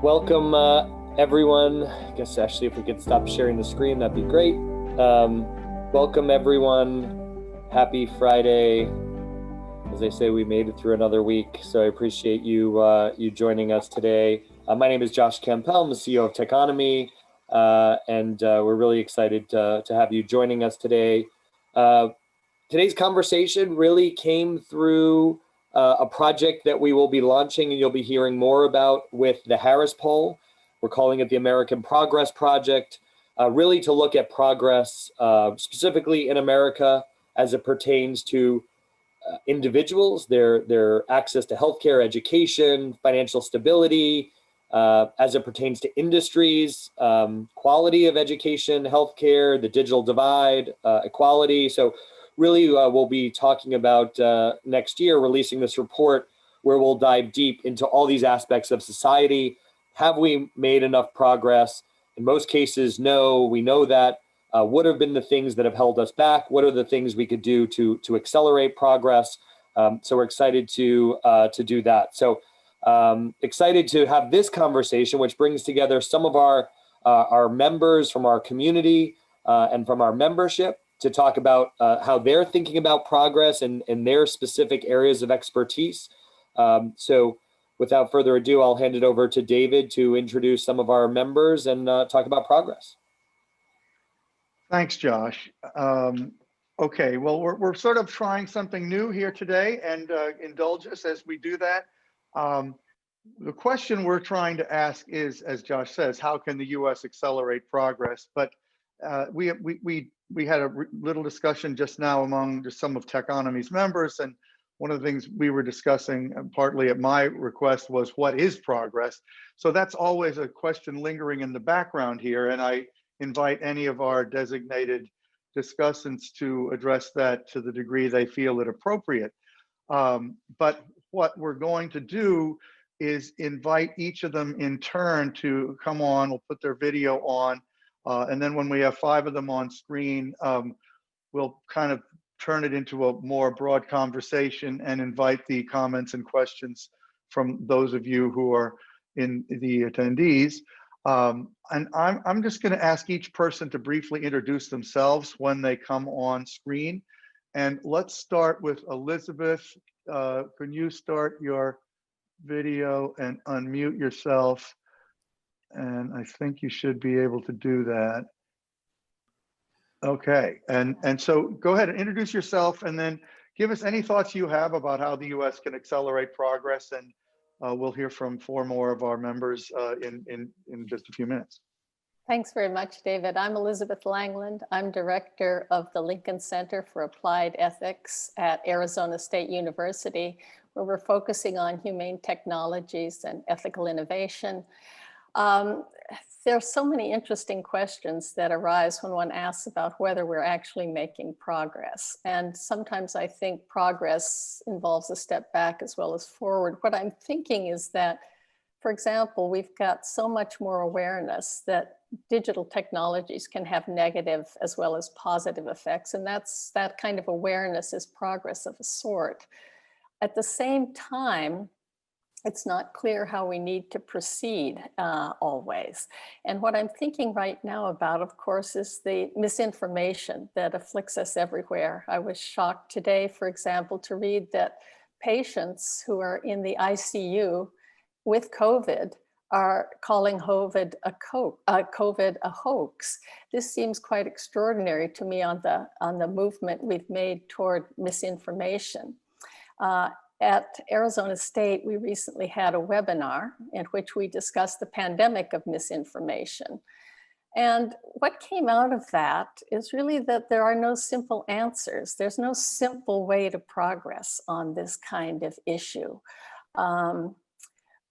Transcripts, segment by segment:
Welcome, everyone. I guess actually, if we could stop sharing the screen, that'd be great. Welcome, everyone. Happy Friday. As I say, we made it through another week, so I appreciate you joining us today. My name is Josh Campbell. I'm the CEO of Techonomy, and we're really excited to have you joining us today. Today's conversation really came through a project that we will be launching and you'll be hearing more about with the Harris Poll. We're calling it the American Progress Project, really to look at progress specifically in America as it pertains to individuals, their access to healthcare, education, financial stability, as it pertains to industries, quality of education, healthcare, the digital divide, equality. So really, we'll be talking about next year releasing this report where we'll dive deep into all these aspects of society. Have we made enough progress? In most cases, no. We know that. What have been the things that have held us back? What are the things we could do to accelerate progress? So we're excited to do that. So excited to have this conversation, which brings together some of our members from our community and from our membership to talk about how they're thinking about progress and their specific areas of expertise. So without further ado, I'll hand it over to David to introduce some of our members and talk about progress. Thanks, Josh. Okay, well, we're sort of trying something new here today, and indulge us as we do that. The question we're trying to ask is, as Josh says, how can the U.S. accelerate progress? But we had a little discussion just now among just some of Techonomy's members, and one of the things we were discussing, partly at my request, was what is progress? So that's always a question lingering in the background here, and I invite any of our designated discussants to address that to the degree they feel it appropriate. But what we're going to do is invite each of them in turn to come on. We'll put their video on. And then when we have 5 of them on screen, we'll kind of turn it into a more broad conversation and invite the comments and questions from those of you who are in the attendees. And I'm just going to ask each person to briefly introduce themselves when they come on screen. And let's start with Elizabeth. Can you start your video and unmute yourself? And I think you should be able to do that. Okay, and so go ahead and introduce yourself and then give us any thoughts you have about how the U.S. can accelerate progress, and we'll hear from 4 more of our members in just a few minutes. Thanks very much, David. I'm Elizabeth Langland. I'm director of the Lincoln Center for Applied Ethics at Arizona State University, where we're focusing on humane technologies and ethical innovation. There are so many interesting questions that arise when one asks about whether we're actually making progress. And sometimes I think progress involves a step back as well as forward. What I'm thinking is that, for example, we've got so much more awareness that digital technologies can have negative as well as positive effects. And that kind of awareness is progress of a sort. At the same time, it's not clear how we need to proceed always. And what I'm thinking right now about, of course, is the misinformation that afflicts us everywhere. I was shocked today, for example, to read that patients who are in the ICU with COVID are calling COVID a hoax. This seems quite extraordinary to me on the movement we've made toward misinformation. At Arizona State, we recently had a webinar in which we discussed the pandemic of misinformation. And what came out of that is really that there are no simple answers. There's no simple way to progress on this kind of issue.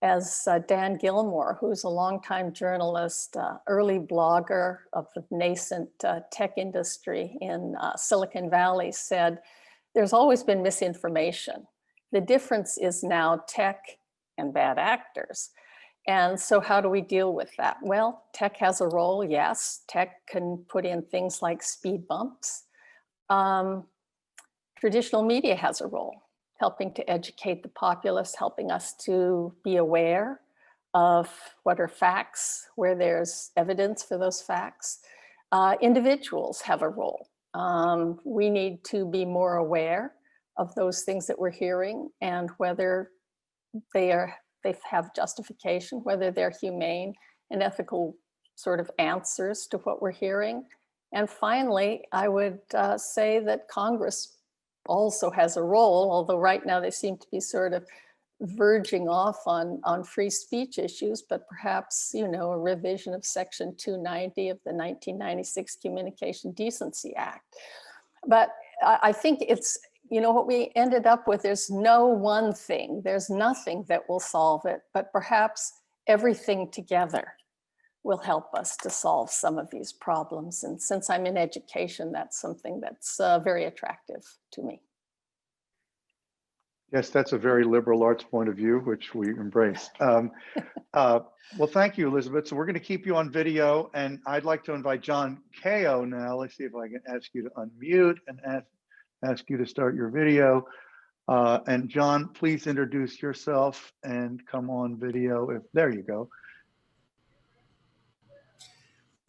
As Dan Gilmore, who's a longtime journalist, early blogger of the nascent tech industry in Silicon Valley, said, there's always been misinformation. The difference is now tech and bad actors. And so how do we deal with that? Well, tech has a role, yes. Tech can put in things like speed bumps. Traditional media has a role, helping to educate the populace, helping us to be aware of what are facts, where there's evidence for those facts. Individuals have a role. We need to be more aware of those things that we're hearing and whether they have justification, whether they're humane and ethical sort of answers to what we're hearing. And finally, I would say that Congress also has a role, although right now they seem to be sort of verging off on free speech issues, but perhaps, you know, a revision of Section 290 of the 1996 Communication Decency Act. But I think it's, you know, what we ended up with, there's no one thing, there's nothing that will solve it, but perhaps everything together will help us to solve some of these problems. And since I'm in education, that's something that's very attractive to me. Yes, that's a very liberal arts point of view, which we embrace. Well, thank you, Elizabeth. So we're going to keep you on video, and I'd like to invite John Kao now. Let's see if I can ask you to unmute and ask you to start your video. And John, please introduce yourself and come on video. There you go.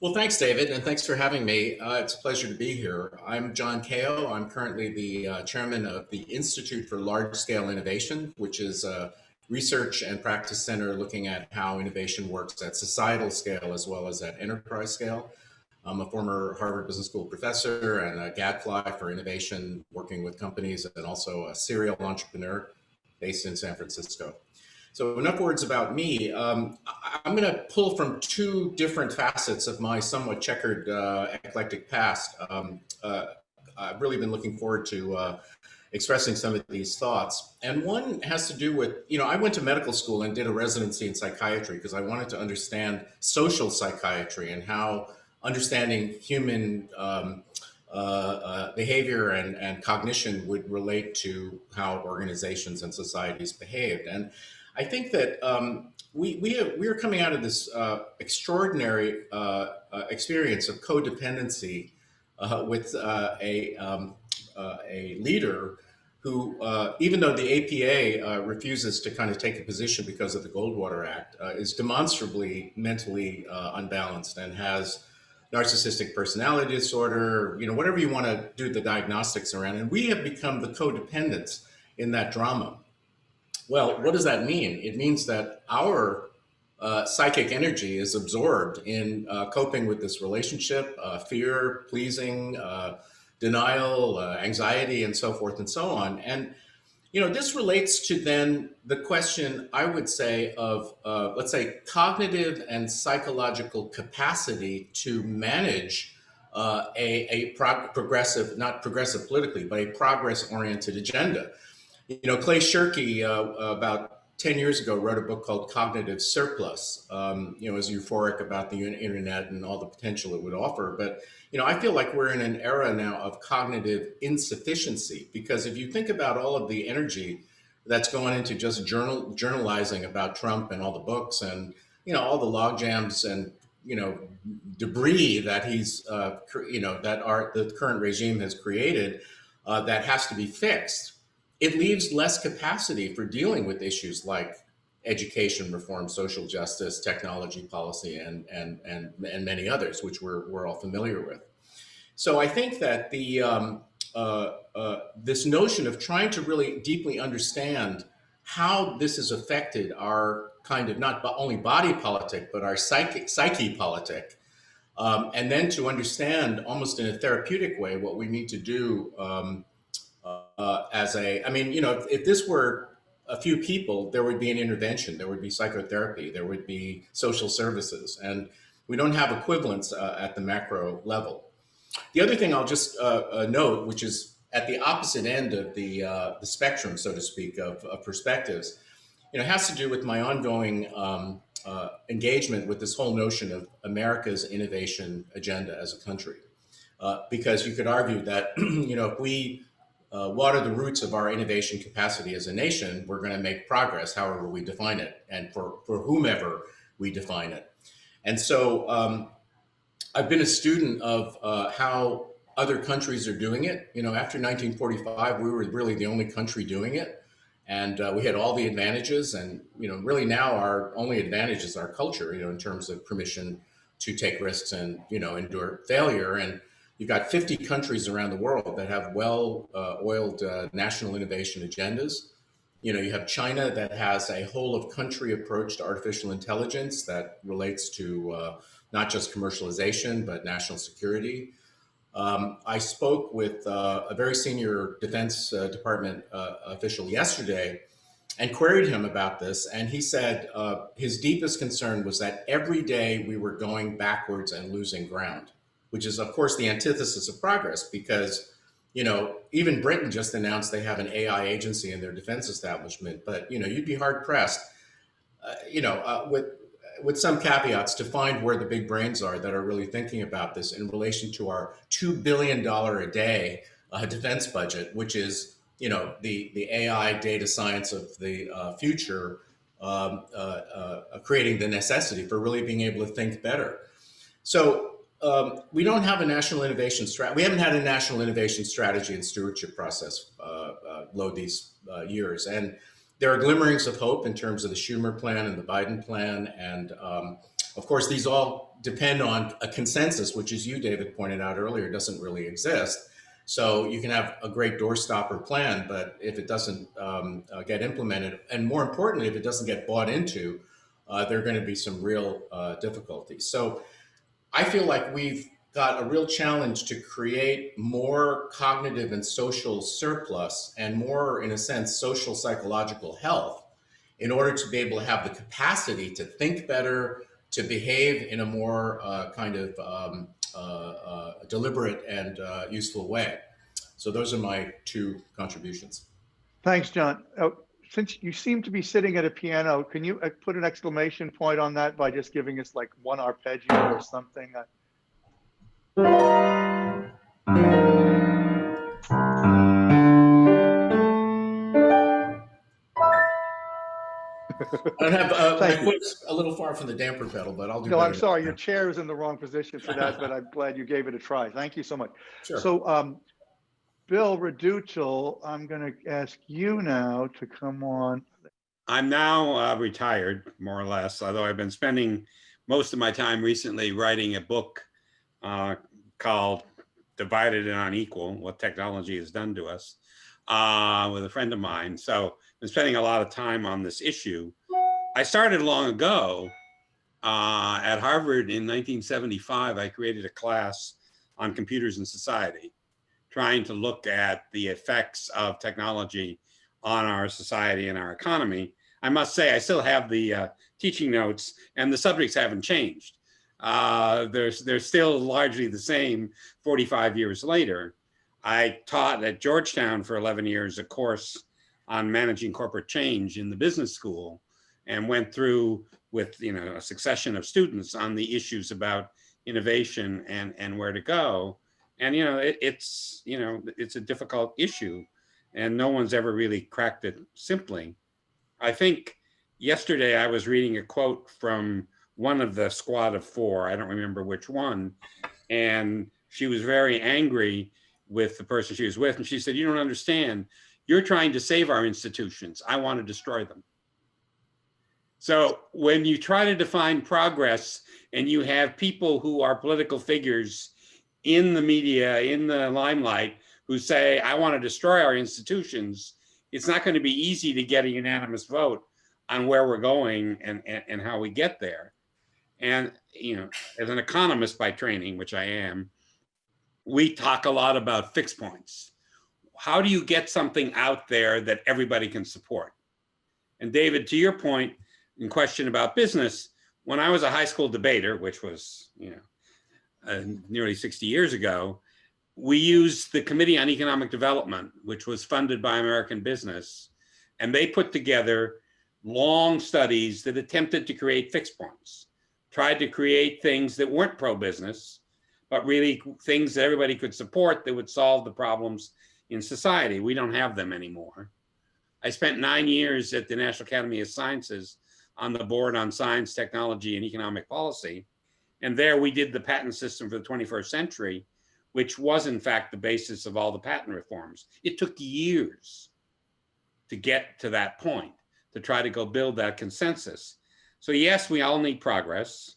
Well, thanks, David, and thanks for having me. It's a pleasure to be here. I'm John Kao. I'm currently the chairman of the Institute for Large-Scale Innovation, which is a research and practice center looking at how innovation works at societal scale as well as at enterprise scale. I'm a former Harvard Business School professor and a gadfly for innovation, working with companies, and also a serial entrepreneur based in San Francisco. So enough words about me. I'm going to pull from two different facets of my somewhat checkered, eclectic past. I've really been looking forward to expressing some of these thoughts. And one has to do with, you know, I went to medical school and did a residency in psychiatry because I wanted to understand social psychiatry and how understanding human behavior and cognition would relate to how organizations and societies behaved. And I think that we are coming out of this extraordinary experience of codependency with a leader who, even though the APA refuses to kind of take a position because of the Goldwater Act, is demonstrably mentally unbalanced and has narcissistic personality disorder, you know, whatever you want to do the diagnostics around. And we have become the codependents in that drama. Well, what does that mean? It means that our psychic energy is absorbed in coping with this relationship, fear, pleasing, denial, anxiety, and so forth and so on. And, you know, this relates to then the question, I would say, of, let's say, cognitive and psychological capacity to manage progressive, not progressive politically, but a progress-oriented agenda. You know, Clay Shirky, about 10 years ago, wrote a book called Cognitive Surplus, you know, is euphoric about the internet and all the potential it would offer. But, you know, I feel like we're in an era now of cognitive insufficiency, because if you think about all of the energy that's going into just journalizing about Trump and all the books and, you know, all the log jams and, you know, debris that he's, you know, that the current regime has created that has to be fixed, it leaves less capacity for dealing with issues like education reform, social justice, technology policy, and many others, which we're all familiar with. So I think that the this notion of trying to really deeply understand how this has affected our kind of not only body politic, but our psyche politic, and then to understand almost in a therapeutic way what we need to do. I mean, you know, if this were a few people, there would be an intervention, there would be psychotherapy, there would be social services, and we don't have equivalents at the macro level. The other thing I'll just note, which is at the opposite end of the spectrum, so to speak, of perspectives, you know, has to do with my ongoing engagement with this whole notion of America's innovation agenda as a country. Because you could argue that, you know, if we water the roots of our innovation capacity as a nation, we're going to make progress, however we define it, and for whomever we define it. And so I've been a student of how other countries are doing it. You know, after 1945, we were really the only country doing it. And we had all the advantages, and really now our only advantage is our culture, in terms of permission to take risks and endure failure. And you've got 50 countries around the world that have well-oiled national innovation agendas. You have China that has a whole of country approach to artificial intelligence that relates to not just commercialization but national security. I spoke with a very senior Defense Department official yesterday and queried him about this. And he said his deepest concern was that every day we were going backwards and losing ground, which is, of course, the antithesis of progress, because even Britain just announced they have an AI agency in their defense establishment. But you'd be hard pressed, with some caveats, to find where the big brains are that are really thinking about this in relation to our $2 billion a day defense budget, which is, the AI data science of the future, creating the necessity for really being able to think better. So we don't have a national innovation strategy. We haven't had a national innovation strategy and stewardship process these years. And there are glimmerings of hope in terms of the Schumer plan and the Biden plan. And of course, these all depend on a consensus, which, as you, David, pointed out earlier, doesn't really exist. So you can have a great doorstopper plan, but if it doesn't get implemented, and more importantly, if it doesn't get bought into, there are going to be some real difficulties. So I feel like we've got a real challenge to create more cognitive and social surplus and more, in a sense, social psychological health in order to be able to have the capacity to think better, to behave in a more deliberate and useful way. So those are my two contributions. Thanks, John. Since you seem to be sitting at a piano, can you put an exclamation point on that by just giving us like one arpeggio or something? I have my foot's a little far from the damper pedal, but I'll do No, better. I'm sorry. Your chair is in the wrong position for that, but I'm glad you gave it a try. Thank you so much. Sure. So, Bill Reduchel, I'm going to ask you now to come on. I'm now retired, more or less, although I've been spending most of my time recently writing a book called Divided and Unequal, What Technology Has Done to Us, with a friend of mine. So I've been spending a lot of time on this issue. I started long ago at Harvard in 1975. I created a class on computers and society, trying to look at the effects of technology on our society and our economy. I must say, I still have the teaching notes, and the subjects haven't changed. They're still largely the same 45 years later. I taught at Georgetown for 11 years a course on managing corporate change in the business school, and went through with a succession of students on the issues about innovation and where to go. And it's a difficult issue, and no one's ever really cracked it simply. I think yesterday I was reading a quote from one of the squad of four, I don't remember which one, and she was very angry with the person she was with, and she said, "You don't understand. You're trying to save our institutions. I want to destroy them." So when you try to define progress and you have people who are political figures in the media, in the limelight, who say, "I want to destroy our institutions," it's not going to be easy to get a unanimous vote on where we're going and how we get there. And, as an economist by training, which I am, we talk a lot about fixed points. How do you get something out there that everybody can support? And David, to your point in question about business, when I was a high school debater, which was, nearly 60 years ago, we used the Committee on Economic Development, which was funded by American business, and they put together long studies that attempted to create fixed points, tried to create things that weren't pro-business, but really things that everybody could support that would solve the problems in society. We don't have them anymore. I spent 9 years at the National Academy of Sciences on the board on science, technology, and economic policy. And there we did the patent system for the 21st century, which was in fact the basis of all the patent reforms. It took years. to get to that point, to try to go build that consensus. So yes, we all need progress.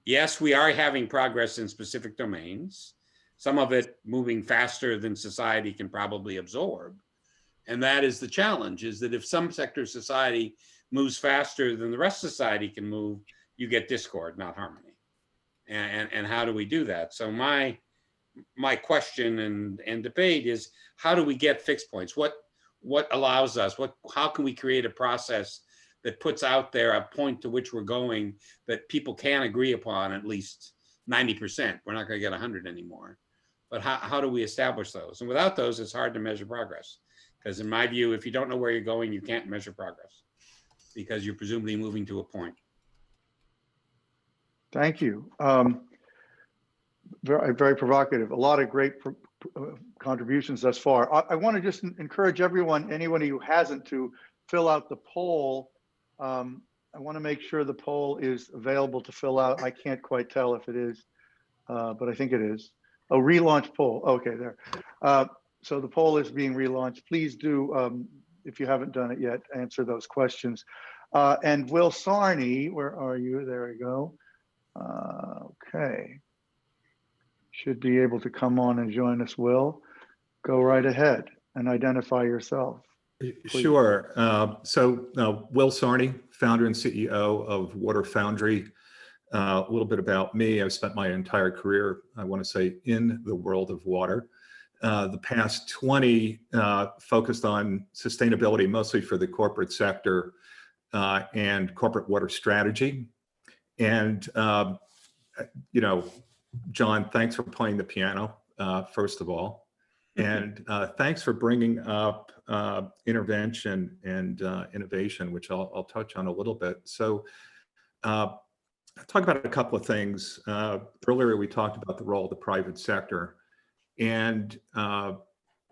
Yes, we are having progress in specific domains, some of it moving faster than society can probably absorb. And that is the challenge, is that if some sector of society moves faster than the rest of society can move, you get discord, not harmony. And how do we do that? So my question and debate is, how do we get fixed points? What allows us, how can we create a process that puts out there a point to which we're going that people can agree upon at least 90%? We're not going to get 100 anymore. But how do we establish those? And without those, it's hard to measure progress. Because in my view, if you don't know where you're going, you can't measure progress because you're presumably moving to a point. Thank you. Very, very provocative. A lot of great contributions thus far. I want to just encourage everyone, anyone who hasn't, to fill out the poll. I want to make sure the poll is available to fill out. I can't quite tell if it is, but I think it is. Oh, relaunch poll. Okay, there. So the poll is being relaunched. Please do, if you haven't done it yet, answer those questions. And Will Sarney, where are you? There we go. Okay. Should be able to come on and join us, Will. Go right ahead and identify yourself. Please. Sure. Will Sarney, founder and CEO of Water Foundry. A little bit about me. I've spent my entire career, I want to say, in the world of water. The past 20 focused on sustainability, mostly for the corporate sector and corporate water strategy. And, John, thanks for playing the piano, first of all. And thanks for bringing up intervention and innovation, which I'll touch on a little bit. So I'll talk about a couple of things. Earlier, we talked about the role of the private sector and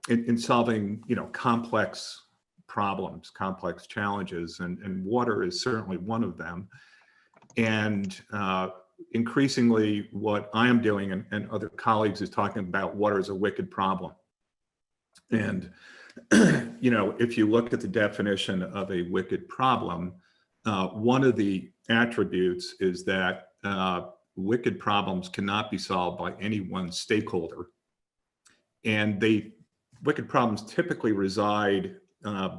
in solving, complex problems, complex challenges, and water is certainly one of them. And increasingly, what I am doing and other colleagues is talking about water as a wicked problem. And, if you look at the definition of a wicked problem, one of the attributes is that wicked problems cannot be solved by any one stakeholder. And wicked problems typically reside, as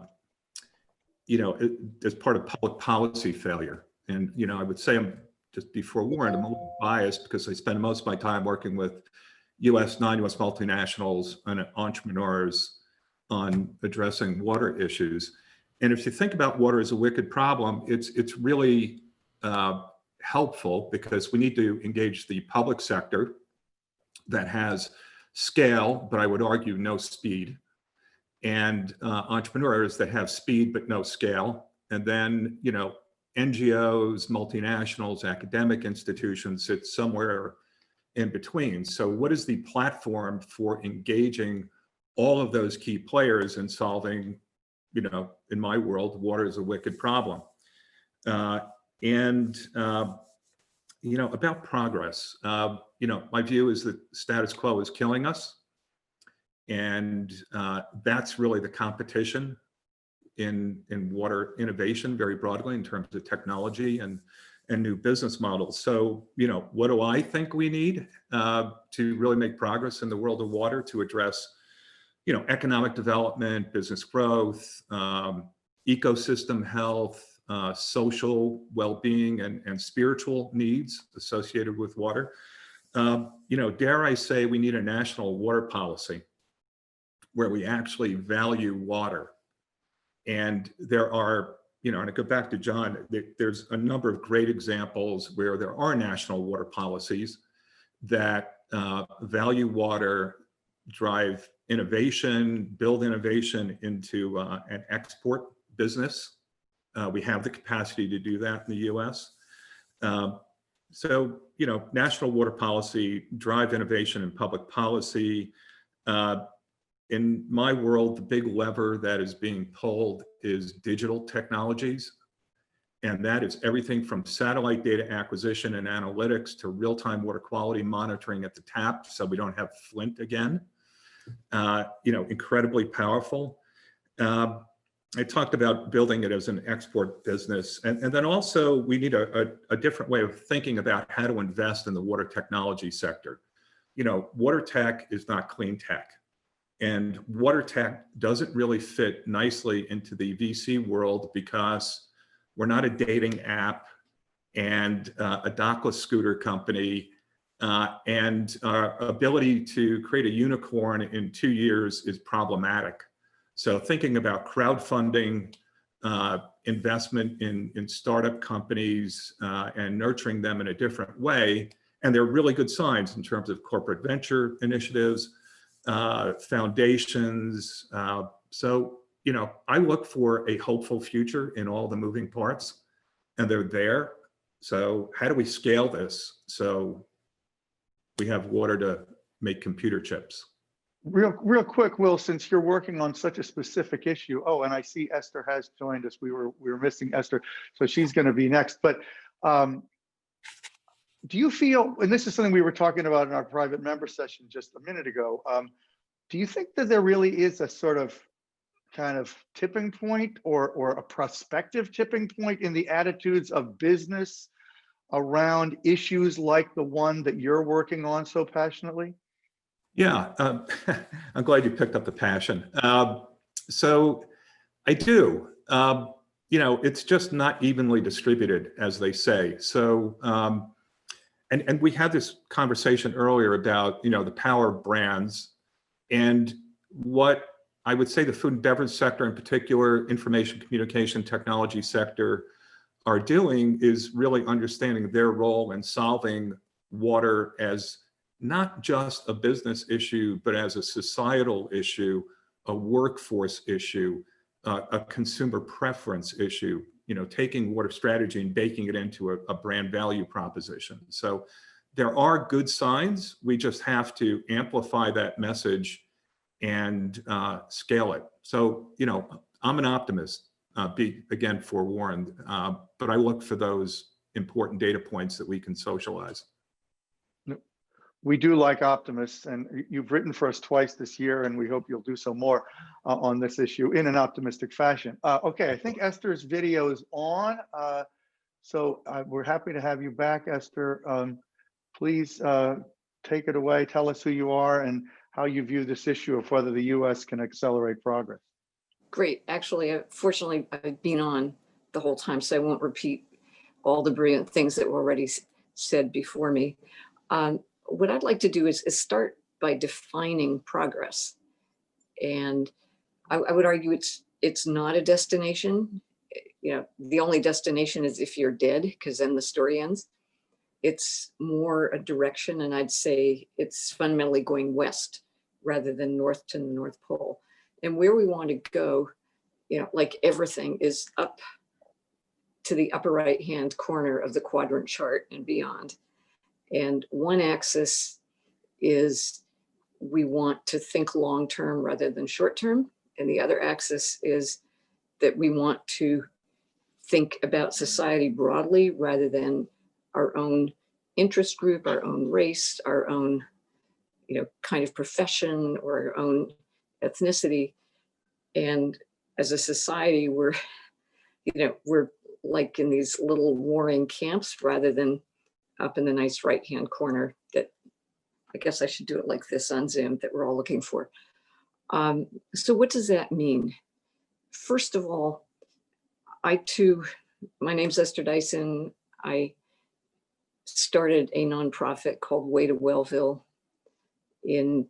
part of public policy failure. And, I would say, I'm just be forewarned, I'm a little biased because I spend most of my time working with US, non-US multinationals and entrepreneurs on addressing water issues. And if you think about water as a wicked problem, it's really helpful because we need to engage the public sector that has scale, but I would argue no speed, and entrepreneurs that have speed but no scale. And then, NGOs, multinationals, academic institutions sit somewhere in between. So what is the platform for engaging all of those key players in solving, in my world, water is a wicked problem? About progress, my view is that status quo is killing us. And that's really the competition in really innovation very broadly in terms of technology and new business models. So, what do I think we need to really make progress in the world of water to address, economic development, business growth, ecosystem health, social well-being and spiritual needs associated with water? Dare I say we need a national water policy where we actually value water. And there are, and I go back to John, there's a number of great examples where there are national water policies that value water, drive innovation, build innovation into an export business. We have the capacity to do that in the US. So, national water policy, drive innovation in public policy. In my world, the big lever that is being pulled is digital technologies. And that is everything from satellite data acquisition and analytics to real-time water quality monitoring at the tap, so we don't have Flint again. Incredibly powerful. I talked about building it as an export business. And then also we need a different way of thinking about how to invest in the water technology sector. You know, water tech is not clean tech. And water tech doesn't really fit nicely into the VC world because we're not a dating app and a dockless scooter company. And our ability to create a unicorn in 2 years is problematic. So thinking about crowdfunding, investment in startup companies and nurturing them in a different way. And there are really good signs in terms of corporate venture initiatives, foundations. So, you know, I look for a hopeful future in all the moving parts, and they're there. So how do we scale this so we have water to make computer chips? Real quick, Will, since you're working on such a specific issue. Oh, and I see Esther has joined us. We were missing Esther, so she's going to be next. But do you feel, and this is something we were talking about in our private member session just a minute ago, do you think that there really is a sort of kind of tipping point or a prospective tipping point in the attitudes of business around issues like the one that you're working on so passionately? Yeah, I'm glad you picked up the passion. So I do. You know, it's just not evenly distributed, as they say. So, and we had this conversation earlier about, you know, the power of brands, and what I would say the food and beverage sector in particular, information communication technology sector are doing is really understanding their role in solving water as not just a business issue, but as a societal issue, a workforce issue, a consumer preference issue, you know, taking water strategy and baking it into a brand value proposition. So there are good signs. We just have to amplify that message and scale it. So, you know, I'm an optimist, be again forewarned, but I look for those important data points that we can socialize. We do like optimists, and you've written for us twice this year, and we hope you'll do so more on this issue in an optimistic fashion. Okay, I think Esther's video is on, so we're happy to have you back, Esther. Please take it away. Tell us who you are and how you view this issue of whether the U.S. can accelerate progress. Great. Actually, fortunately, I've been on the whole time, so I won't repeat all the brilliant things that were already said before me. What I'd like to do is start by defining progress. And I would argue it's not a destination. You know, the only destination is if you're dead, because then the story ends. It's more a direction, and I'd say it's fundamentally going west rather than north to the North Pole. And where we want to go, you know, like everything, is up to the upper right-hand corner of the quadrant chart and beyond. And one axis is we want to think long-term rather than short-term. And the other axis is that we want to think about society broadly rather than our own interest group, our own race, our own, you know, kind of profession or our own ethnicity. And as a society, we're like in these little warring camps rather than up in the nice right-hand corner that I guess I should do it like this on Zoom that we're all looking for. So what does that mean? First of all, my name's Esther Dyson. I started a nonprofit called Way to Wellville in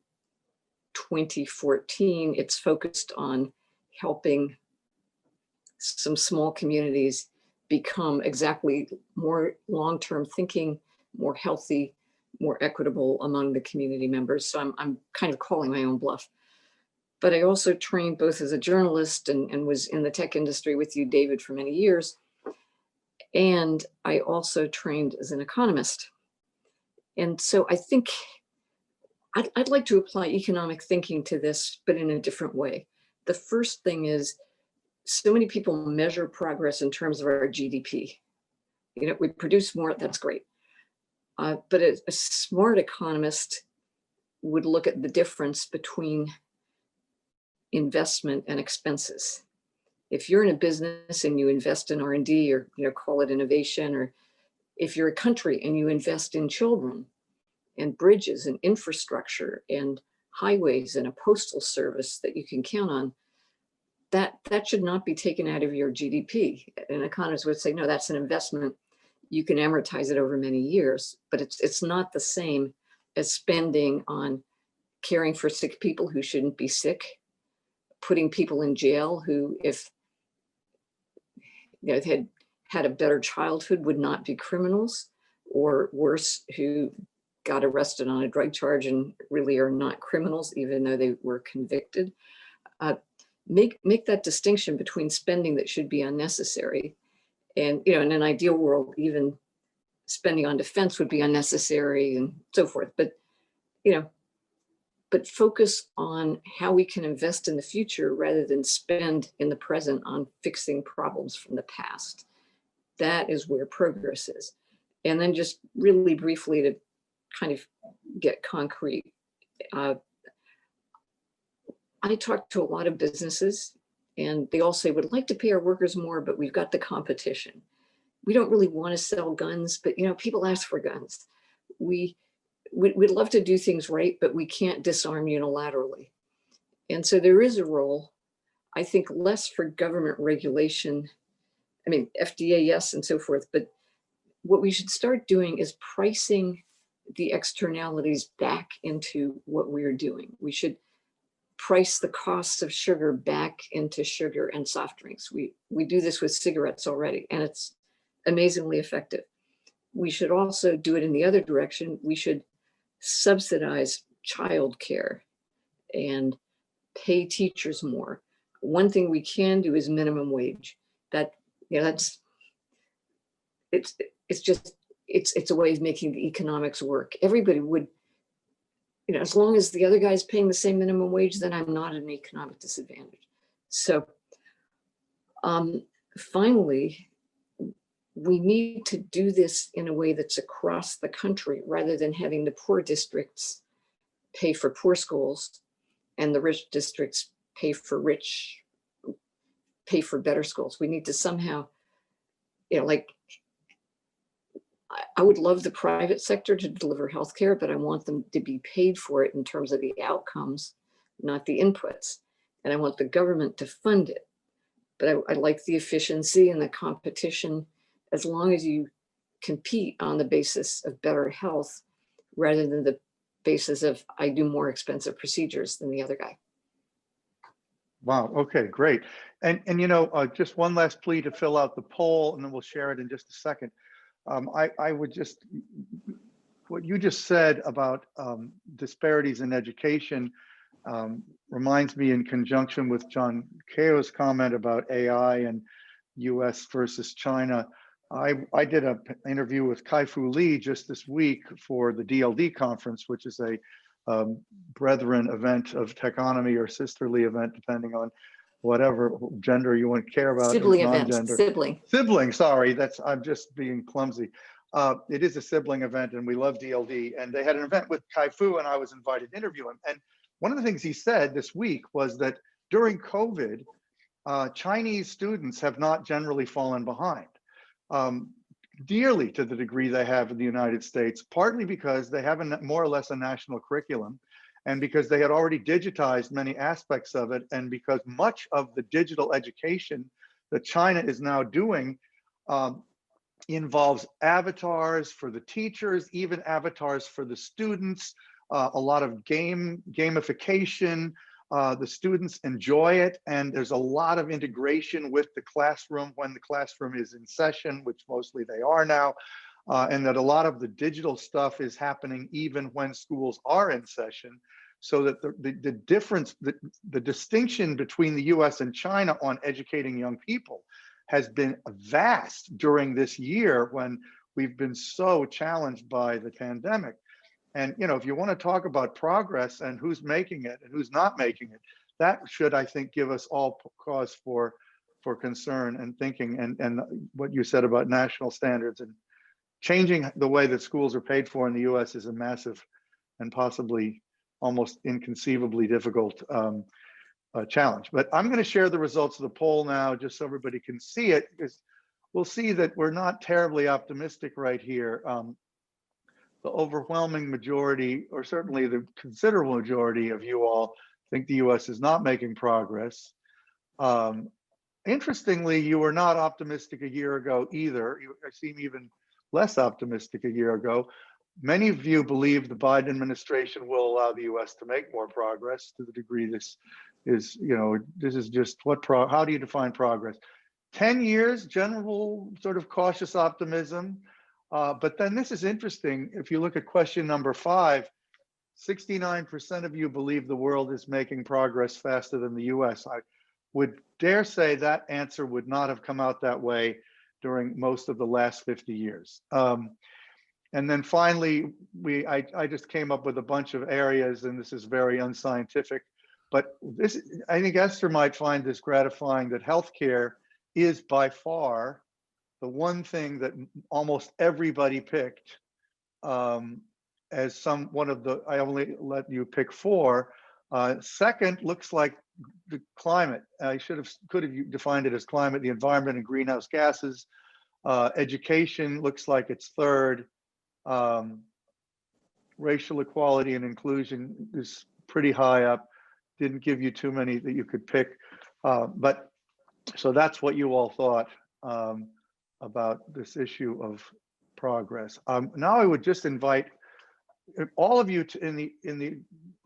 2014. It's focused on helping some small communities become exactly more long-term thinking, more healthy, more equitable among the community members. So I'm kind of calling my own bluff. But I also trained both as a journalist and was in the tech industry with you, David, for many years. And I also trained as an economist. And so I think I'd like to apply economic thinking to this, but in a different way. The first thing is, so many people measure progress in terms of our GDP. You know, we produce more, that's great. But a smart economist would look at the difference between investment and expenses. If you're in a business and you invest in R&D, or call it innovation, or if you're a country and you invest in children and bridges and infrastructure and highways and a postal service that you can count on, that should not be taken out of your GDP. And economists would say, no, that's an investment. You can amortize it over many years, but it's not the same as spending on caring for sick people who shouldn't be sick, putting people in jail who, if they had a better childhood, would not be criminals, or worse, who got arrested on a drug charge and really are not criminals, even though they were convicted. Make that distinction between spending that should be unnecessary, and in an ideal world, even spending on defense would be unnecessary and so forth. But but focus on how we can invest in the future rather than spend in the present on fixing problems from the past. That is where progress is. And then just really briefly to kind of get concrete. I talk to a lot of businesses and they all say, we'd like to pay our workers more, but we've got the competition. We don't really want to sell guns, but people ask for guns. We'd love to do things right, but we can't disarm unilaterally. And so there is a role, I think, less for government regulation. I mean, FDA, yes, and so forth. But what we should start doing is pricing the externalities back into what we're doing. We should price the costs of sugar back into sugar and soft drinks. We do this with cigarettes already, and it's amazingly effective. We should also do it in the other direction. We should subsidize childcare and pay teachers more. One thing we can do is minimum wage. It's a way of making the economics work. Everybody would, as long as the other guy's paying the same minimum wage, then I'm not at an economic disadvantage. So finally, we need to do this in a way that's across the country rather than having the poor districts pay for poor schools and the rich districts pay for better schools. We need to somehow, I would love the private sector to deliver healthcare, but I want them to be paid for it in terms of the outcomes, not the inputs. And I want the government to fund it. But I like the efficiency and the competition, as long as you compete on the basis of better health rather than the basis of I do more expensive procedures than the other guy. Wow. Okay, great. And just one last plea to fill out the poll, and then we'll share it in just a second. I would just, what you just said about disparities in education reminds me, in conjunction with John Keogh's comment about AI and US versus China. I did an interview with Kai-Fu Lee just this week for the DLD conference, which is a brethren event of techonomy or sisterly event, depending on whatever gender you want to care about. Sibling events, Sibling, sorry, I'm just being clumsy. It is a sibling event and we love DLD. And they had an event with Kai-Fu and I was invited to interview him. And one of the things he said this week was that during COVID, Chinese students have not generally fallen behind. Dearly to the degree they have in the United States, partly because they have more or less a national curriculum, and because they had already digitized many aspects of it, and because much of the digital education that China is now doing involves avatars for the teachers, even avatars for the students, a lot of gamification. The students enjoy it, and there's a lot of integration with the classroom when the classroom is in session, which mostly they are now, and that a lot of the digital stuff is happening even when schools are in session, so that the difference, the distinction between the US and China on educating young people has been vast during this year when we've been so challenged by the pandemic. And if you want to talk about progress and who's making it and who's not making it, that should, I think, give us all cause for concern and thinking. And what you said about national standards and changing the way that schools are paid for in the US is a massive and possibly almost inconceivably difficult challenge. But I'm going to share the results of the poll now, just so everybody can see it, because we'll see that we're not terribly optimistic right here. The overwhelming majority, or certainly the considerable majority of you all, think the US is not making progress. Interestingly, you were not optimistic a year ago either. You seem even less optimistic a year ago. Many of you believe the Biden administration will allow the US to make more progress. To the degree this is, this is just how do you define progress? 10 years, general sort of cautious optimism. But then this is interesting. If you look at question number 5, 69% of you believe the world is making progress faster than the US. I would dare say that answer would not have come out that way during most of the last 50 years. And then finally, I just came up with a bunch of areas, and this is very unscientific, but I think Esther might find this gratifying, that healthcare is by far the one thing that almost everybody picked as one of the, I only let you pick 4. Second looks like the climate. I could have defined it as climate, the environment, and greenhouse gases. Education looks like it's third. Racial equality and inclusion is pretty high up. Didn't give you too many that you could pick. But so that's what you all thought about this issue of progress. Now I would just invite all of you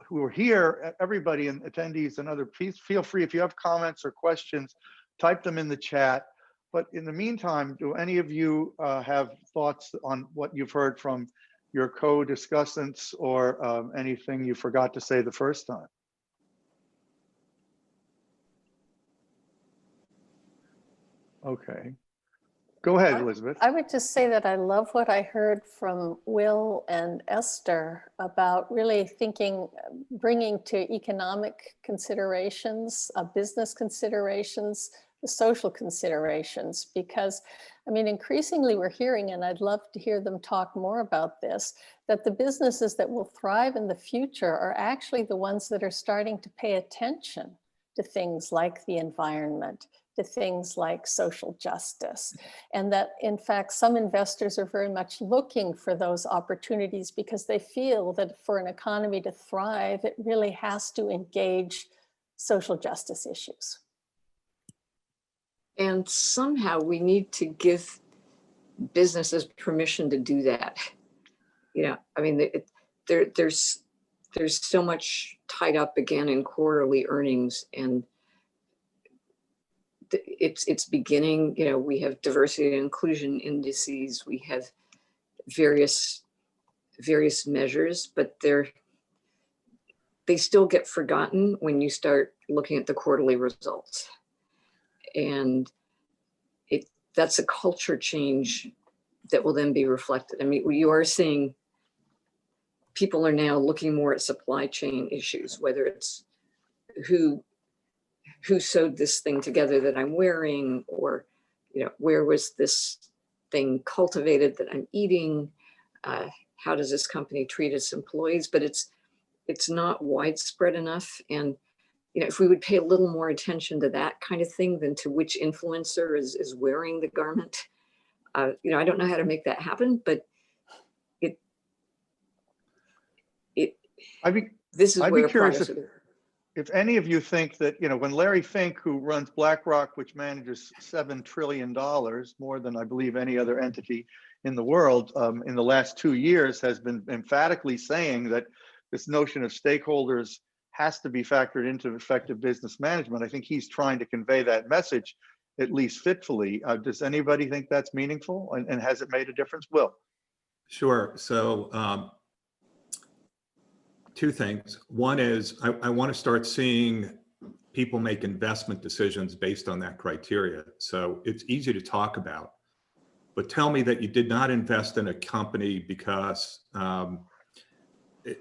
who are here, everybody and attendees and other, please feel free, if you have comments or questions, type them in the chat. But in the meantime, do any of you have thoughts on what you've heard from your co-discussants, or anything you forgot to say the first time? Okay. Go ahead, Elizabeth. I would just say that I love what I heard from Will and Esther about really bringing to economic considerations, business considerations, the social considerations, because I mean, increasingly we're hearing, and I'd love to hear them talk more about this, that the businesses that will thrive in the future are actually the ones that are starting to pay attention to things like the environment, to things like social justice. And that in fact, some investors are very much looking for those opportunities because they feel that for an economy to thrive, it really has to engage social justice issues. And somehow we need to give businesses permission to do that. I mean, there's so much tied up again in quarterly earnings, and it's beginning. We have diversity and inclusion indices, we have various measures, but they still get forgotten when you start looking at the quarterly results. And that's a culture change that will then be reflected. I mean, you are seeing people are now looking more at supply chain issues, whether it's who sewed this thing together that I'm wearing, or where was this thing cultivated that I'm eating? How does this company treat its employees? But it's not widespread enough. And if we would pay a little more attention to that kind of thing than to which influencer is wearing the garment, I don't know how to make that happen, but this is where progress. If any of you think that, when Larry Fink, who runs BlackRock, which manages $7 trillion, more than I believe any other entity in the world, in the last 2 years, has been emphatically saying that this notion of stakeholders has to be factored into effective business management. I think he's trying to convey that message, at least fitfully. Does anybody think that's meaningful, and has it made a difference? Will? Sure. So 2 things. One is I want to start seeing people make investment decisions based on that criteria. So it's easy to talk about, but tell me that you did not invest in a company because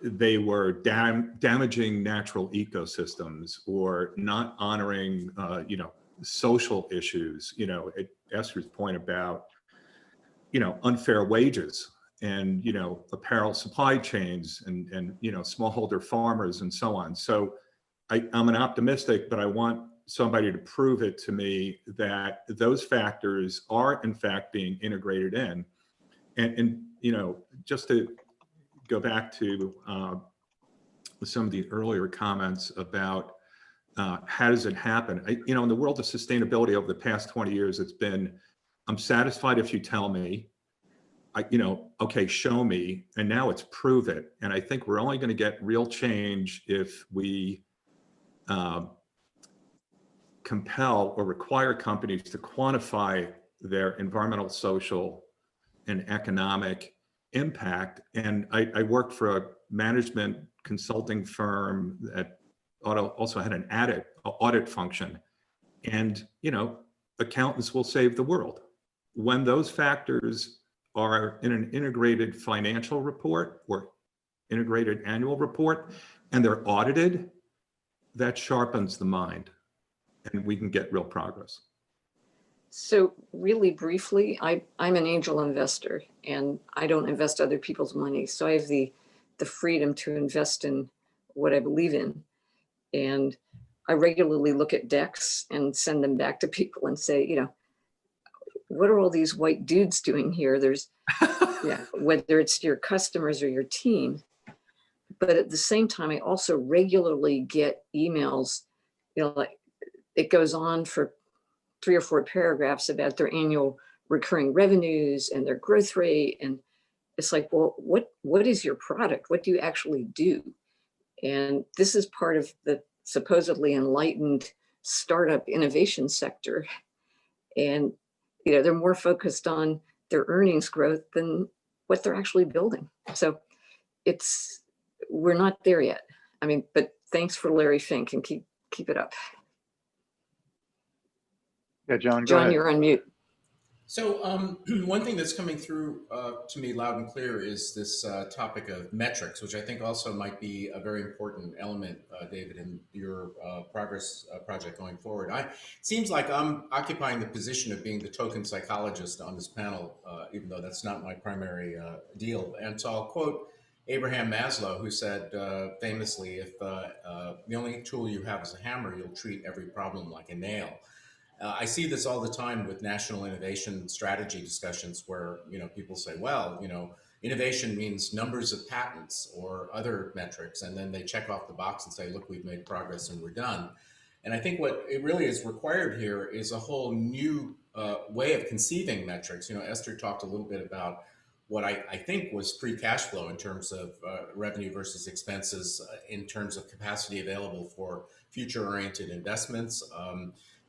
they were damaging natural ecosystems, or not honoring, social issues. At Esther's point about, unfair wages, and apparel supply chains, and smallholder farmers, and so on. So I'm an optimistic, but I want somebody to prove it to me that those factors are in fact being integrated in. And you know, just to go back to some of the earlier comments about how does it happen? You know, in the world of sustainability over the past 20 years, it's been, I'm satisfied if you tell me, you know, okay, show me, and now it's prove it. And I think we're only going to get real change if we compel or require companies to quantify their environmental, social, and economic impact. And I worked for a management consulting firm that also had an audit function. And, you know, accountants will save the world. When those factors are in an integrated financial report or integrated annual report, and they're audited, that sharpens the mind and we can get real progress. So really briefly, I'm an angel investor and I don't invest other people's money. So I have the freedom to invest in what I believe in. And I regularly look at decks and send them back to people and say, you know, what are all these white dudes doing here? There's, yeah, whether it's your customers or your team. But at the same time, I also regularly get emails, you know, like it goes on for 3 or 4 paragraphs about their annual recurring revenues and their growth rate. And it's like, well, what is your product? What do you actually do? And this is part of the supposedly enlightened startup innovation sector. And, you know, they're more focused on their earnings growth than what they're actually building. So we're not there yet. I mean, but thanks for Larry Fink and keep it up. Yeah, John, go John, ahead. you're on mute. So one thing that's coming through to me loud and clear is this topic of metrics, which I think also might be a very important element, David, in your progress project going forward. It seems like I'm occupying the position of being the token psychologist on this panel, even though that's not my primary deal. And so I'll quote Abraham Maslow, who said famously, if the only tool you have is a hammer, you'll treat every problem like a nail. I see this all the time with national innovation strategy discussions where, you know, people say, well, you know, innovation means numbers of patents or other metrics. And then they check off the box and say, look, we've made progress and we're done. And I think what it really is required here is a whole new way of conceiving metrics. You know, Esther talked a little bit about what I think was free cash flow in terms of revenue versus expenses, in terms of capacity available for future oriented investments.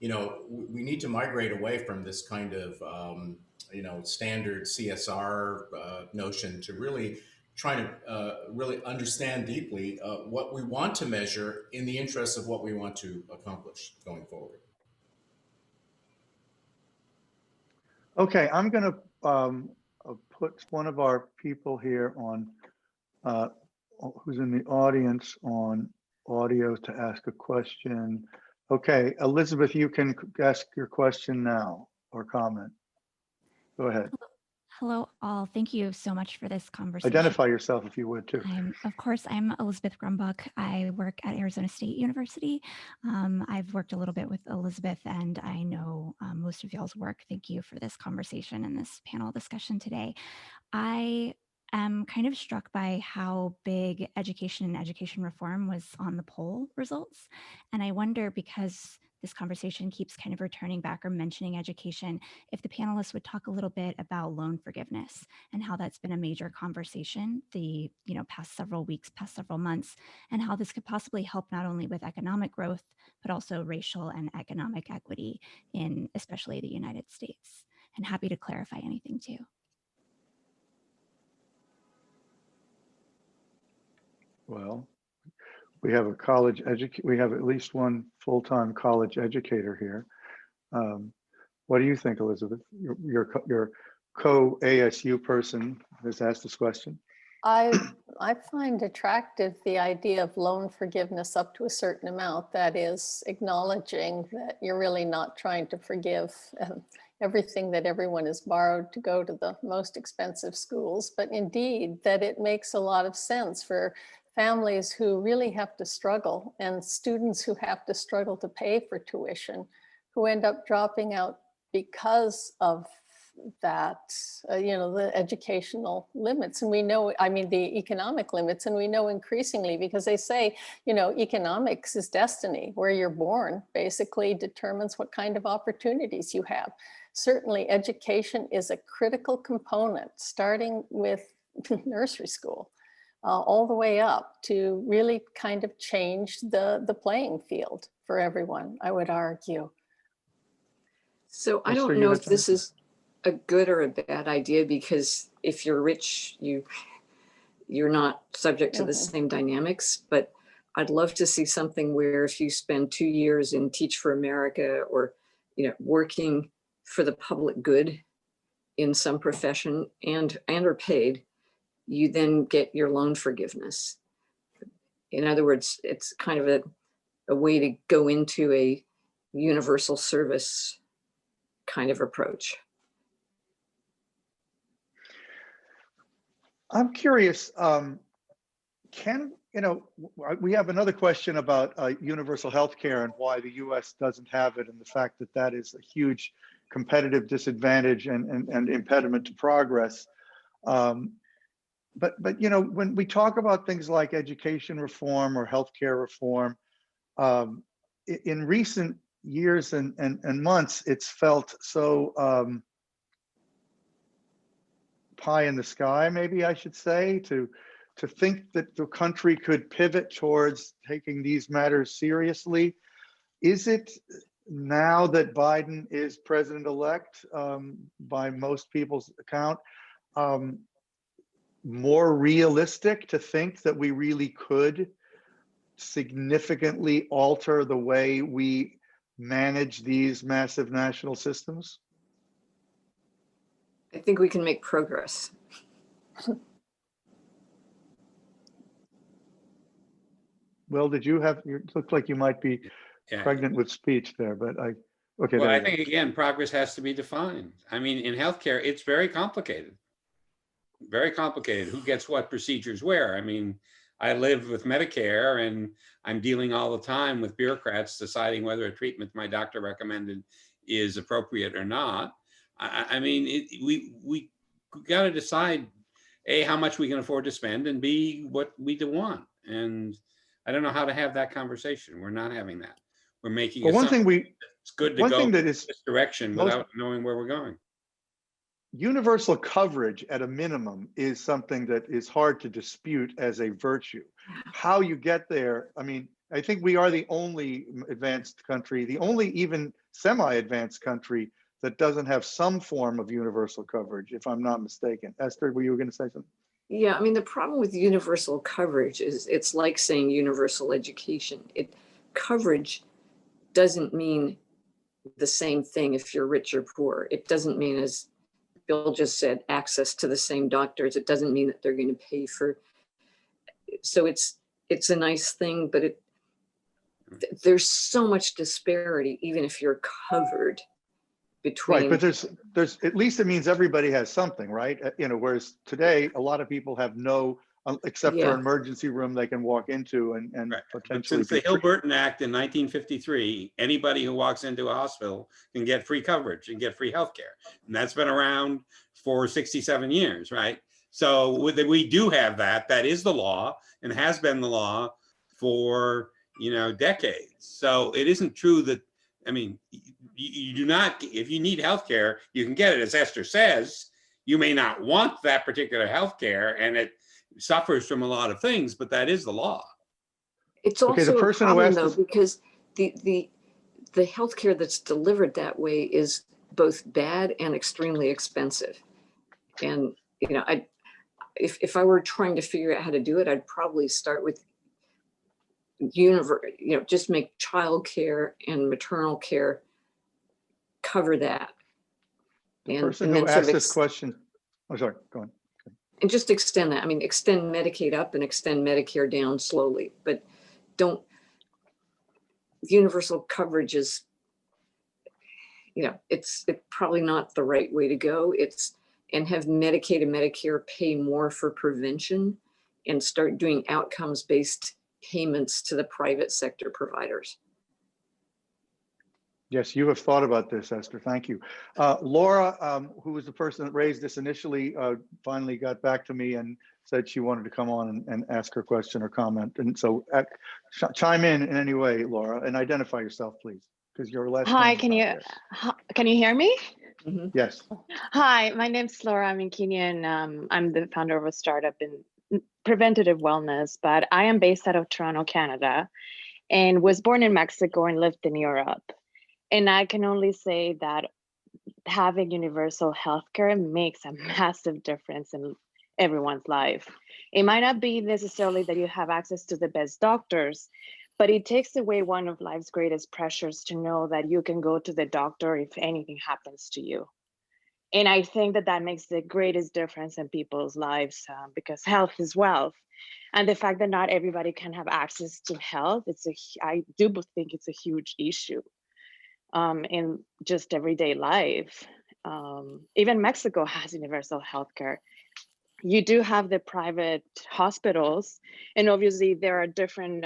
You know, we need to migrate away from this kind of, you know, standard CSR notion to really trying to really understand deeply what we want to measure in the interest of what we want to accomplish going forward. Okay, I'm going to put one of our people here on, who's in the audience, on audio to ask a question. Okay, Elizabeth, you can ask your question now or comment. Go ahead. Hello, all. Thank you so much for this conversation. Identify yourself if you would, too. Of course, I'm Elizabeth Grumbuck. I work at Arizona State University. I've worked a little bit with Elizabeth, and I know most of y'all's work. Thank you for this conversation and this panel discussion today. I am kind of struck by how big education and education reform was on the poll results. And I wonder, because this conversation keeps kind of returning back or mentioning education, if the panelists would talk a little bit about loan forgiveness and how that's been a major conversation the past several weeks, past several months, and how this could possibly help not only with economic growth, but also racial and economic equity in especially the United States. And happy to clarify anything too. Well, we have we have at least one full-time college educator here. What do you think, Elizabeth? Your co-ASU person has asked this question. I find attractive the idea of loan forgiveness up to a certain amount. That is, acknowledging that you're really not trying to forgive everything that everyone has borrowed to go to the most expensive schools, but indeed that it makes a lot of sense for families who really have to struggle, and students who have to struggle to pay for tuition, who end up dropping out because of that, the educational limits. And we know, I mean, the economic limits, and we know increasingly, because they say, economics is destiny. Where you're born basically determines what kind of opportunities you have. Certainly education is a critical component, starting with nursery school, all the way up to really kind of change the playing field for everyone, I would argue. So I Mr. don't know if Unison? this is a good or a bad idea, because if you're rich, you're not subject to the same dynamics. But I'd love to see something where if you spend 2 years in Teach for America, or working for the public good in some profession and are paid, you then get your loan forgiveness. In other words, it's kind of a way to go into a universal service kind of approach. I'm curious, we have another question about universal health care and why the US doesn't have it, and the fact that that is a huge competitive disadvantage and impediment to progress. But when we talk about things like education reform or healthcare reform, in recent years and months, it's felt so pie in the sky, maybe I should say, to think that the country could pivot towards taking these matters seriously. Is it, now that Biden is president-elect, by most people's account, more realistic to think that we really could significantly alter the way we manage these massive national systems? I think we can make progress. Will, did you have, you look like you might be pregnant with speech there, but okay. Well, there I you go. think, again, progress has to be defined. I mean, in healthcare, it's very complicated. Very complicated. Who gets what procedures where? I mean, I live with Medicare, and I'm dealing all the time with bureaucrats deciding whether a treatment my doctor recommended is appropriate or not. I mean, we got to decide, A, how much we can afford to spend, and B, what we do want. And I don't know how to have that conversation. We're not having that. We're making But one thing it's good to one go thing that is this direction without knowing where we're going. universal coverage at a minimum is something that is hard to dispute as a virtue. How you get there, I mean, I think we are the only advanced country, the only even semi-advanced country that doesn't have some form of universal coverage, if I'm not mistaken. Esther, were you going to say something? Yeah, I mean, the problem with universal coverage is it's like saying universal education. Coverage doesn't mean the same thing if you're rich or poor. It doesn't mean, as Bill just said, access to the same doctors. It doesn't mean that they're going to pay for. So it's a nice thing, but there's so much disparity, even if you're covered between. Right, but there's at least it means everybody has something, right? Whereas today a lot of people have no, except for an emergency room they can walk into and Right. potentially. But since the Hill-Burton Act in 1953, anybody who walks into a hospital can get free coverage and get free healthcare, and that's been around for 67 years, right? So we do have that. That is the law and has been the law for decades. So it isn't true that, I mean, you do not, if you need healthcare, you can get it. As Esther says, you may not want that particular healthcare, and it suffers from a lot of things, but that is the law. It's also a problem, though, this, because the healthcare that's delivered that way is both bad and extremely expensive. And if I were trying to figure out how to do it, I'd probably start with just make childcare and maternal care cover that. the person who asked this question, I'm sorry, go on. And just extend that. I mean, extend Medicaid up and extend Medicare down slowly, but don't. Universal coverage is, it's probably not the right way to go. And have Medicaid and Medicare pay more for prevention and start doing outcomes-based payments to the private sector providers. Yes, you have thought about this, Esther. Thank you. Laura, who was the person that raised this initially, finally got back to me and said she wanted to come on and ask her question or comment. And so chime in any way, Laura, and identify yourself, please, because you're last. Hi, can you hear me? Mm-hmm. Yes. Hi, my name's Laura Minkinian. I'm the founder of a startup in preventative wellness, but I am based out of Toronto, Canada, and was born in Mexico and lived in Europe. And I can only say that having universal healthcare makes a massive difference in everyone's life. It might not be necessarily that you have access to the best doctors, but it takes away one of life's greatest pressures to know that you can go to the doctor if anything happens to you. And I think that that makes the greatest difference in people's lives because health is wealth. And the fact that not everybody can have access to health, I do think it's a huge issue in just everyday life. Even Mexico has universal healthcare. You do have the private hospitals, and obviously there are different,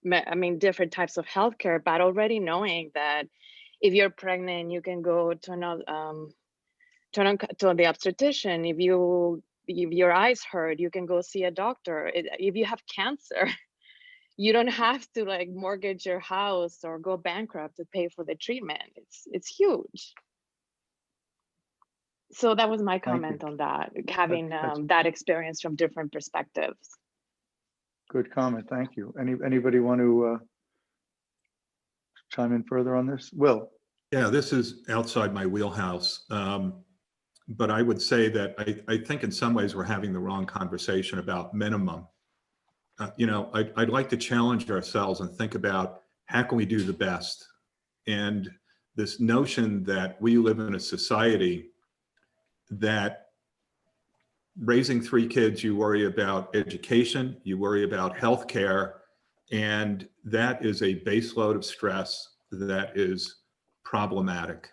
different types of healthcare, but already knowing that if you're pregnant, you can go to another, to the obstetrician. If your eyes hurt, you can go see a doctor. If you have cancer, you don't have to like mortgage your house or go bankrupt to pay for the treatment. It's huge. So that was my comment on that, having that experience from different perspectives. Good comment. Thank you. Anybody want to chime in further on this? Will? Yeah, this is outside my wheelhouse. But I would say that I think in some ways we're having the wrong conversation about minimum. I'd like to challenge ourselves and think about how can we do the best? And this notion that we live in a society that raising 3 kids, you worry about education, you worry about healthcare, and that is a base load of stress that is problematic.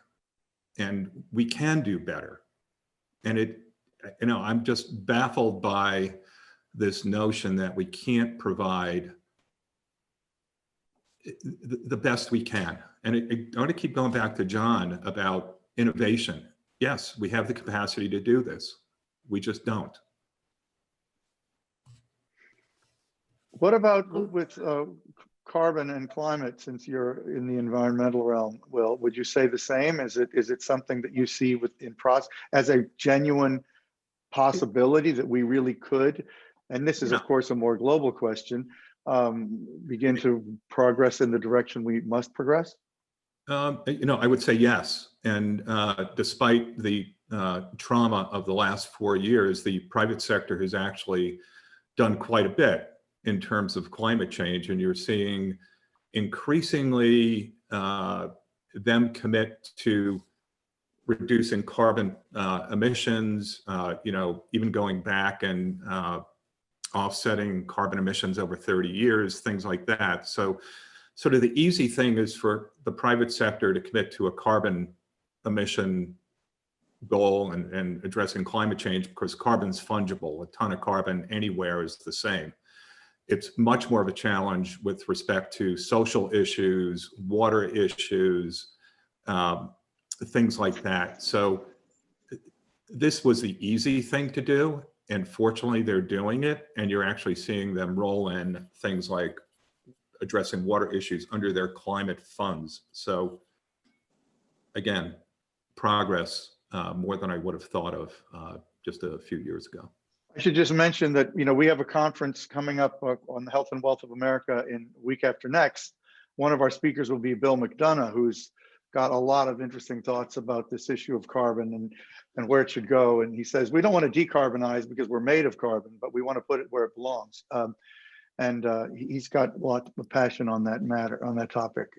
And we can do better. And I'm just baffled by this notion that we can't provide the best we can. And I want to keep going back to John about innovation. Yes, we have the capacity to do this. We just don't. What about with carbon and climate, since you're in the environmental realm? Will, would you say the same? Is it something that you see as a genuine possibility that we really could, and this is of course a more global question, begin to progress in the direction we must progress? I would say yes. And despite the trauma of the last 4 years, the private sector has actually done quite a bit in terms of climate change. And you're seeing increasingly them commit to reducing carbon emissions, even going back and offsetting carbon emissions over 30 years, things like that. So sort of the easy thing is for the private sector to commit to a carbon emission goal and addressing climate change, because carbon's fungible. A ton of carbon anywhere is the same. It's much more of a challenge with respect to social issues, water issues, things like that. So this was the easy thing to do. And fortunately, they're doing it. And you're actually seeing them roll in things like addressing water issues under their climate funds. So again, progress more than I would have thought of just a few years ago. I should just mention that, we have a conference coming up on the Health and Wealth of America in week after next. One of our speakers will be Bill McDonough, who's got a lot of interesting thoughts about this issue of carbon and where it should go. And he says, we don't want to decarbonize because we're made of carbon, but we want to put it where it belongs. And he's got a lot of passion on that matter, on that topic.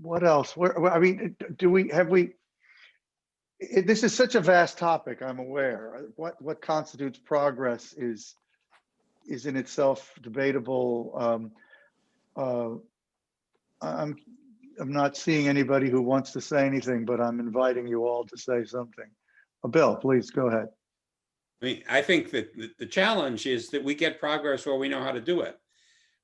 What else? This is such a vast topic, I'm aware. What constitutes progress is in itself debatable. I'm not seeing anybody who wants to say anything, but I'm inviting you all to say something. Bill, please go ahead. I mean, I think that the challenge is that we get progress where we know how to do it.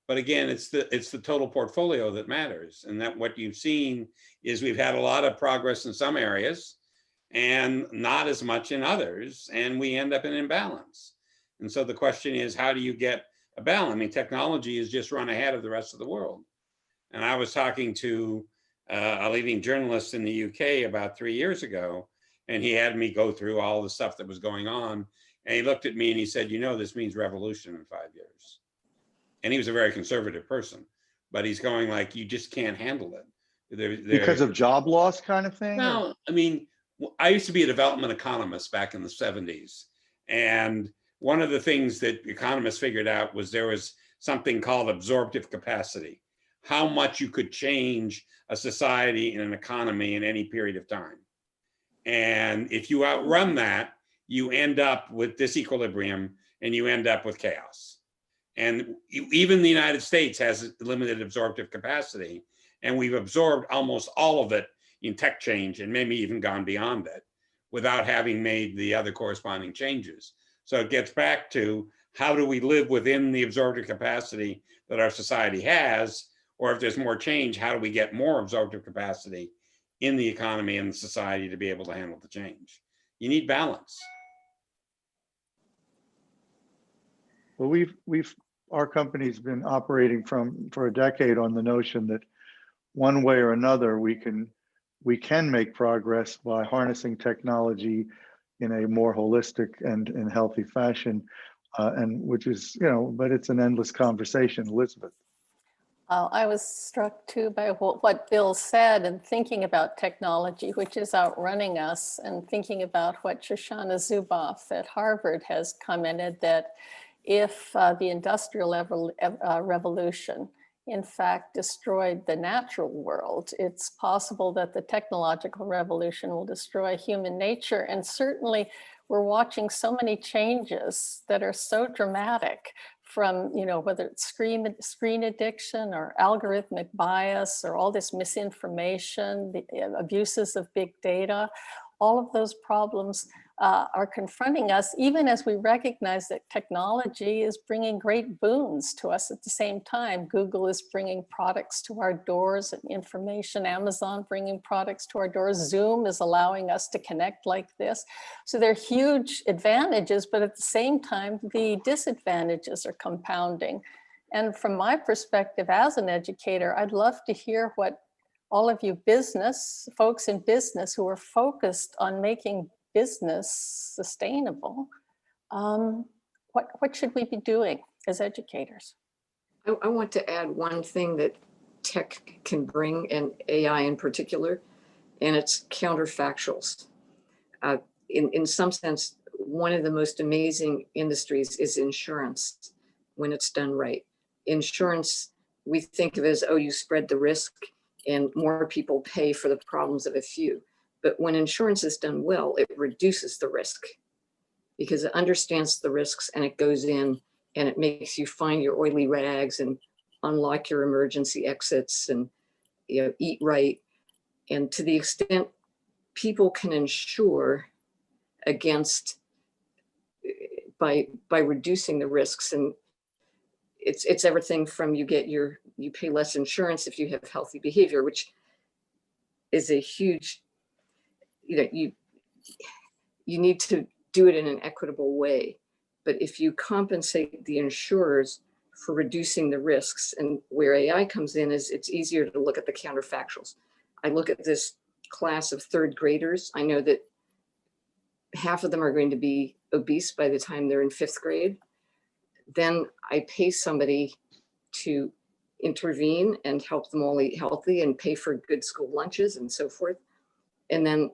But again, it's the total portfolio that matters. And that what you've seen is we've had a lot of progress in some areas and not as much in others, and we end up in imbalance. And so the question is, how do you get a balance? I mean, technology has just run ahead of the rest of the world. And I was talking to a leading journalist in the UK about 3 years ago, and he had me go through all the stuff that was going on. And he looked at me and he said, you know, this means revolution in 5 years. And he was a very conservative person, but he's going like, you just can't handle it. Because of job loss kind of thing? No, I mean, I used to be a development economist back in the 70s. And one of the things that economists figured out was there was something called absorptive capacity, how much you could change a society and an economy in any period of time. And if you outrun that, you end up with disequilibrium and you end up with chaos. And even the United States has limited absorptive capacity, and we've absorbed almost all of it in tech change and maybe even gone beyond it without having made the other corresponding changes. So it gets back to, how do we live within the absorptive capacity that our society has? Or if there's more change, how do we get more absorptive capacity in the economy and the society to be able to handle the change? You need balance. Well, our company's been operating for a decade on the notion that one way or another we can make progress by harnessing technology in a more holistic and healthy fashion, and which is, but it's an endless conversation. Elizabeth. I was struck too by what Bill said, and thinking about technology, which is outrunning us, and thinking about what Shoshana Zuboff at Harvard has commented, that if the Industrial Revolution in fact destroyed the natural world, it's possible that the technological revolution will destroy human nature. And certainly we're watching so many changes that are so dramatic, from, whether it's screen addiction or algorithmic bias or all this misinformation, the abuses of big data. All of those problems are confronting us, even as we recognize that technology is bringing great boons to us at the same time. Google is bringing products to our doors and information. Amazon bringing products to our doors. Zoom is allowing us to connect like this. So there are huge advantages, but at the same time, the disadvantages are compounding. And from my perspective as an educator, I'd love to hear what all of you folks in business who are focused on making business sustainable, what should we be doing as educators? I want to add one thing that tech can bring, and AI in particular, and it's counterfactuals. In some sense, one of the most amazing industries is insurance when it's done right. Insurance, we think of it as, oh, you spread the risk and more people pay for the problems of a few. But when insurance is done well, it reduces the risk because it understands the risks, and it goes in and it makes you find your oily rags and unlock your emergency exits and eat right. And to the extent people can insure against by reducing the risks, and it's everything from you pay less insurance if you have healthy behavior, which is a huge, you need to do it in an equitable way. But if you compensate the insurers for reducing the risks, and where AI comes in is it's easier to look at the counterfactuals. I look at this class of third graders. I know that half of them are going to be obese by the time they're in fifth grade. Then I pay somebody to intervene and help them all eat healthy and pay for good school lunches and so forth. And then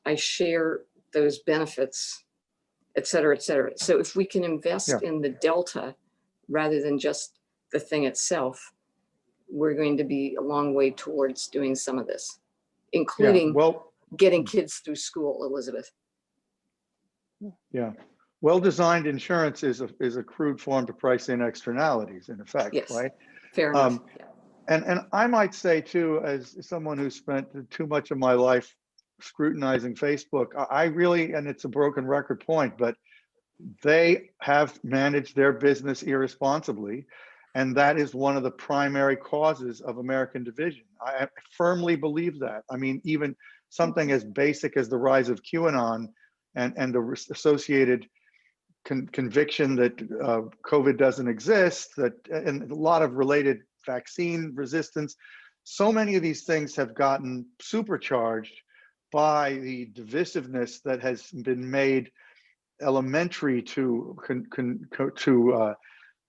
I share those benefits, et cetera, et cetera. So if we can invest in the delta rather than just the thing itself, we're going to be a long way towards doing some of this, including getting kids through school, Elizabeth. Yeah. Well-designed insurance is a crude form to price in externalities, in effect, right? Fair enough. And I might say too, as someone who spent too much of my life scrutinizing Facebook. I really, and it's a broken record point, but they have managed their business irresponsibly. And that is one of the primary causes of American division. I firmly believe that. I mean, even something as basic as the rise of QAnon and the associated conviction that COVID doesn't exist, that and a lot of related vaccine resistance. So many of these things have gotten supercharged by the divisiveness that has been made elementary to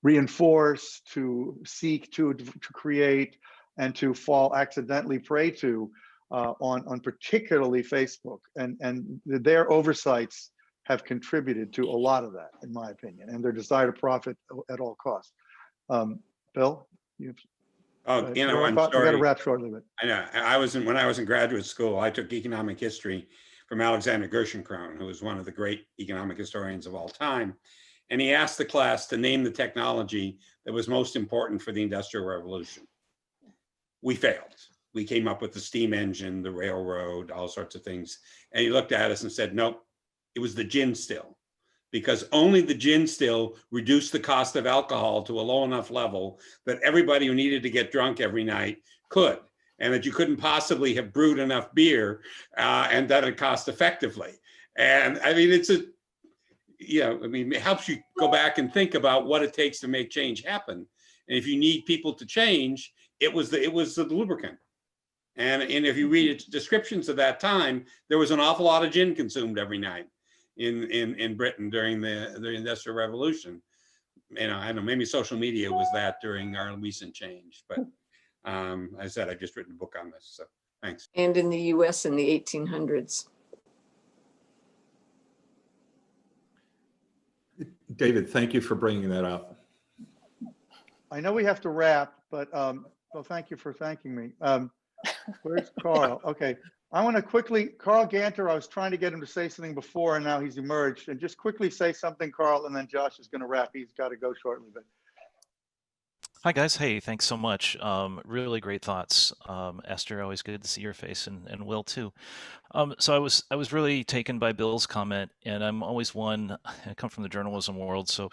reinforce, to seek to create, and to fall accidentally prey to on particularly Facebook, and their oversights have contributed to a lot of that, in my opinion, and their desire to profit at all costs. Bill, you've Oh, you know, we I'm got to sorry. wrap shortly, but I know. When I was in graduate school, I took economic history from Alexander Gerschenkron, who was one of the great economic historians of all time. And he asked the class to name the technology that was most important for the Industrial Revolution. We failed. We came up with the steam engine, the railroad, all sorts of things. And he looked at us and said, nope, it was the gin still, because only the gin still reduced the cost of alcohol to a low enough level that everybody who needed to get drunk every night could, and that you couldn't possibly have brewed enough beer and done it cost effectively. And I mean, it helps you go back and think about what it takes to make change happen. And if you need people to change, it was the lubricant. And if you read descriptions of that time, there was an awful lot of gin consumed every night in Britain during the Industrial Revolution. You know, I don't know, maybe social media was that during our recent change, but as I said, I've just written a book on this, so thanks. And in the US in the 1800s. David, thank you for bringing that up. I know we have to wrap, but well, thank you for thanking me. Where's Carl? Okay, I want to quickly, Carl Ganter, I was trying to get him to say something before and now he's emerged, and just quickly say something, Carl, and then Josh is going to wrap. He's got to go shortly, but. Hi guys, hey, thanks so much. Really great thoughts. Esther, always good to see your face, and Will too. So I was really taken by Bill's comment, and I'm always one, I come from the journalism world, so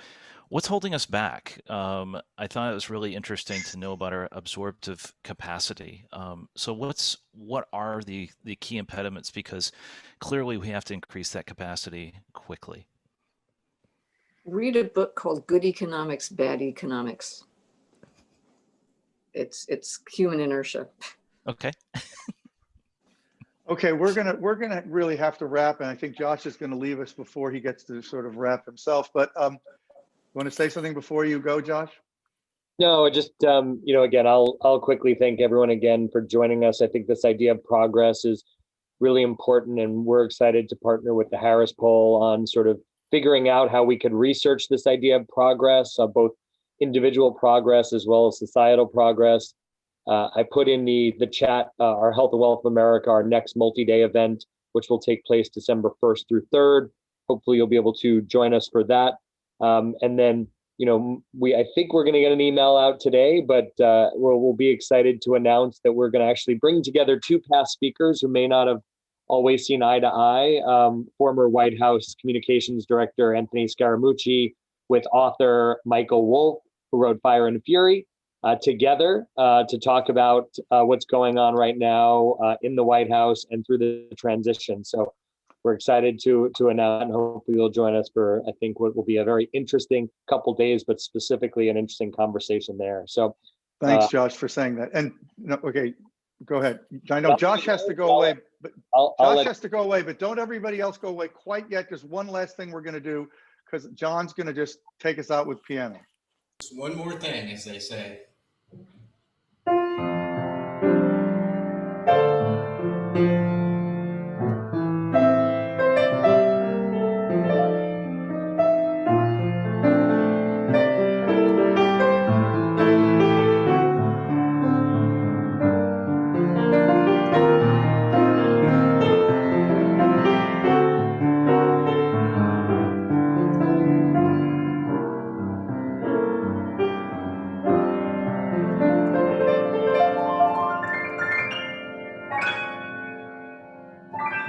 what's holding us back? I thought it was really interesting to know about our absorptive capacity. So what are the key impediments? Because clearly we have to increase that capacity quickly. Read a book called Good Economics, Bad Economics. It's human inertia. Okay. Okay, we're gonna really have to wrap, and I think Josh is going to leave us before he gets to sort of wrap himself. But you want to say something before you go, Josh? No, just again, I'll quickly thank everyone again for joining us. I think this idea of progress is really important, and we're excited to partner with the Harris Poll on sort of figuring out how we could research this idea of progress, both individual progress as well as societal progress. I put in the chat our Health+Wealth of America, our next multi-day event, which will take place December 1st through 3rd. Hopefully you'll be able to join us for that. And then, I think we're going to get an email out today, but we'll be excited to announce that we're going to actually bring together two past speakers who may not have always seen eye to eye. Former White House Communications Director Anthony Scaramucci with author Michael Wolff, who wrote Fire and Fury, together to talk about what's going on right now in the White House and through the transition. So we're excited to announce, and hopefully you'll join us for, I think, what will be a very interesting couple days, but specifically an interesting conversation there. So thanks, Josh, for saying that. And okay, go ahead. I know Josh has to go away, but Josh has to go away, but don't everybody else go away quite yet. There's one last thing we're going to do, because John's going to just take us out with piano. Just one more thing, as they say.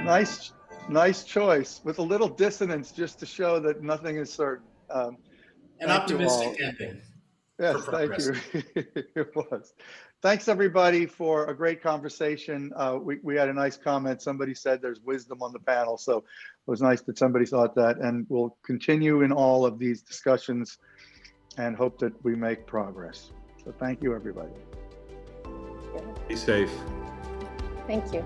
Nice choice with a little dissonance just to show that nothing is certain. An Thank you all. optimistic ending. Yes, thank you. It was. Thanks everybody for a great conversation. We had a nice comment. Somebody said there's wisdom on the panel, so it was nice that somebody thought that, and we'll continue in all of these discussions and hope that we make progress. So thank you, everybody. Be safe. Thank you.